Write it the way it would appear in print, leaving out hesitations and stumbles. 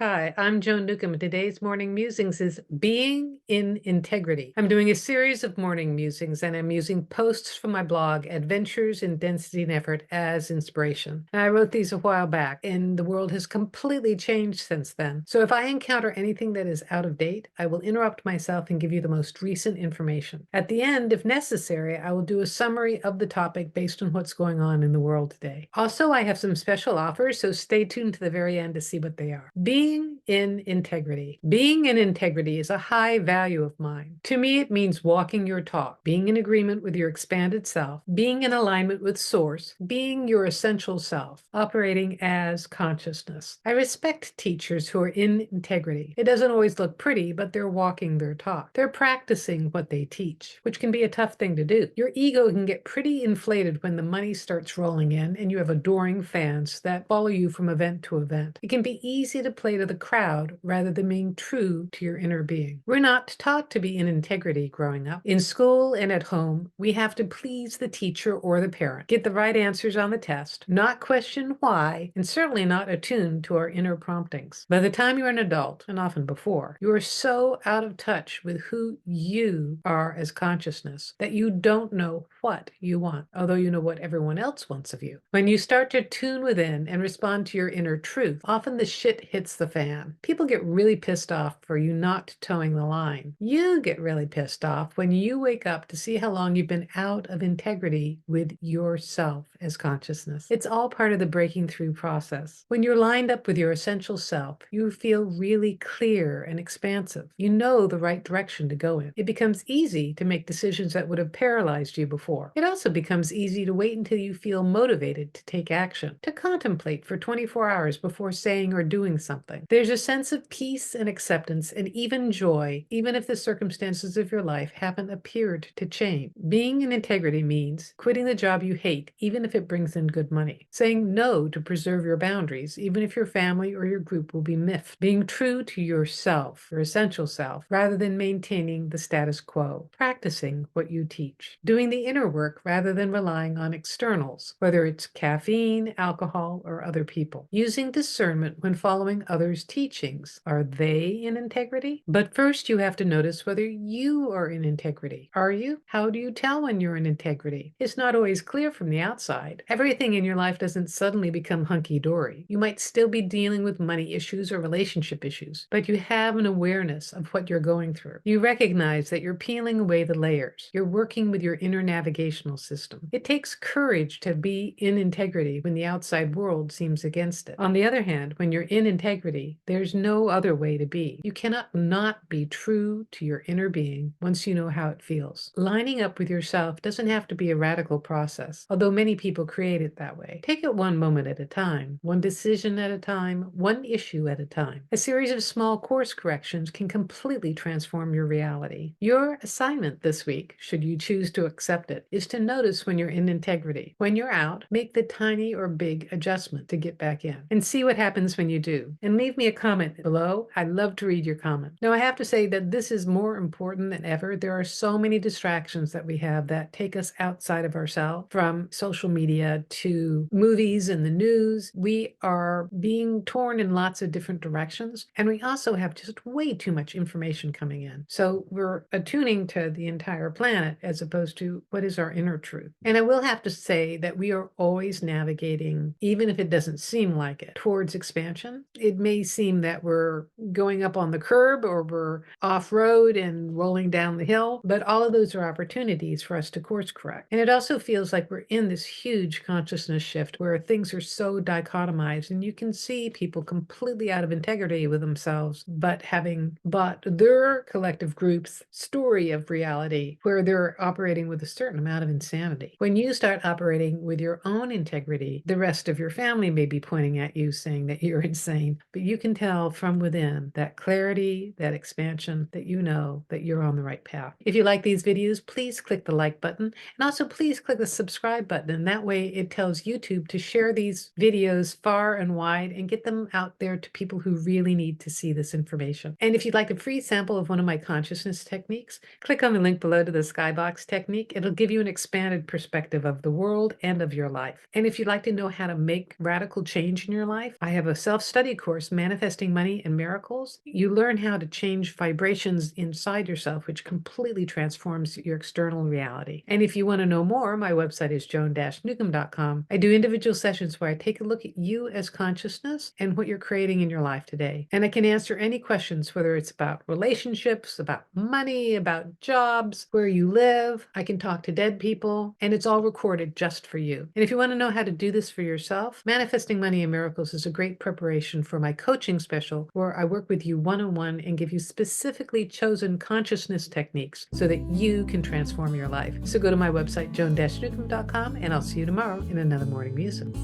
Hi, I'm Joan Newcomb, and today's morning musings is being in integrity. I'm doing a series of morning musings, and I'm using posts from my blog, Adventures in Density and Effort, as inspiration. And I wrote these a while back, and the world has completely changed since then. So if I encounter anything that is out of date, I will interrupt myself and give you the most recent information. At the end, if necessary, I will do a summary of the topic based on what's going on in the world today. Also, I have some special offers, so stay tuned to the very end to see what they are. Being in integrity. Being in integrity is a high value of mine. To me, it means walking your talk, being in agreement with your expanded self, being in alignment with source, being your essential self, operating as consciousness. I respect teachers who are in integrity. It doesn't always look pretty, but they're walking their talk. They're practicing what they teach, which can be a tough thing to do. Your ego can get pretty inflated when the money starts rolling in and you have adoring fans that follow you from event to event. It can be easy to play to the crowd rather than being true to your inner being. We're not taught to be in integrity growing up. In school and at home, we have to please the teacher or the parent, get the right answers on the test, not question why, and certainly not attune to our inner promptings. By the time you're an adult, and often before, you are so out of touch with who you are as consciousness that you don't know what you want, although you know what everyone else wants of you. When you start to tune within and respond to your inner truth, often the shit hits the fan. People get really pissed off for you not towing the line. You get really pissed off when you wake up to see how long you've been out of integrity with yourself as consciousness. It's all part of the breaking through process. When you're lined up with your essential self, you feel really clear and expansive. You know the right direction to go in. It becomes easy to make decisions that would have paralyzed you before. It also becomes easy to wait until you feel motivated to take action, to contemplate for 24 hours before saying or doing something. There's a sense of peace and acceptance and even joy, even if the circumstances of your life haven't appeared to change. Being in integrity means quitting the job you hate, even if it brings in good money. Saying no to preserve your boundaries, even if your family or your group will be miffed. Being true to yourself, your essential self, rather than maintaining the status quo. Practicing what you teach. Doing the inner work rather than relying on externals, whether it's caffeine, alcohol, or other people. Using discernment when following others' teachings. Are they in integrity? But first, you have to notice whether you are in integrity. Are you? How do you tell when you're in integrity? It's not always clear from the outside. Everything in your life doesn't suddenly become hunky-dory. You might still be dealing with money issues or relationship issues, but you have an awareness of what you're going through. You recognize that you're peeling away the layers. You're working with your inner navigational system. It takes courage to be in integrity when the outside world seems against it. On the other hand, when you're in integrity, there's no other way to be. You cannot not be true to your inner being once you know how it feels. Lining up with yourself doesn't have to be a radical process, although many people create it that way. Take it one moment at a time, one decision at a time, one issue at a time. A series of small course corrections can completely transform your reality. Your assignment this week, should you choose to accept it, is to notice when you're in integrity. When you're out, make the tiny or big adjustment to get back in and see what happens when you do. And leave me a comment below. I'd love to read your comment. Now, I have to say that this is more important than ever. There are so many distractions that we have that take us outside of ourselves, from social media to movies and the news. We are being torn in lots of different directions, and we also have just way too much information coming in. So we're attuning to the entire planet as opposed to what is our inner truth. And I will have to say that we are always navigating, even if it doesn't seem like it, towards expansion. It may seem that we're going up on the curb or we're off-road and rolling down the hill, but all of those are opportunities for us to course correct. And it also feels like we're in this huge consciousness shift where things are so dichotomized, and you can see people completely out of integrity with themselves, but having bought their collective group's story of reality where they're operating with a certain amount of insanity. When you start operating with your own integrity, the rest of your family may be pointing at you saying that you're insane, but you can tell from within that clarity, that expansion, that you know that you're on the right path. If you like these videos, please click the like button, and also please click the subscribe button, and that way it tells YouTube to share these videos far and wide and get them out there to people who really need to see this information. And if you'd like a free sample of one of my consciousness techniques, click on the link below to the skybox technique. It'll give you an expanded perspective of the world and of your life. And if you'd like to know how to make radical change in your life, I have a self-study course course, Manifesting Money and Miracles, you learn how to change vibrations inside yourself, which completely transforms your external reality. And if you want to know more, my website is joan-newcomb.com. I do individual sessions where I take a look at you as consciousness and what you're creating in your life today. And I can answer any questions, whether it's about relationships, about money, about jobs, where you live. I can talk to dead people, and it's all recorded just for you. And if you want to know how to do this for yourself, Manifesting Money and Miracles is a great preparation for my coaching special, where I work with you one-on-one and give you specifically chosen consciousness techniques so that you can transform your life. So go to my website, joan-newcomb.com, and I'll see you tomorrow in another Morning Musings.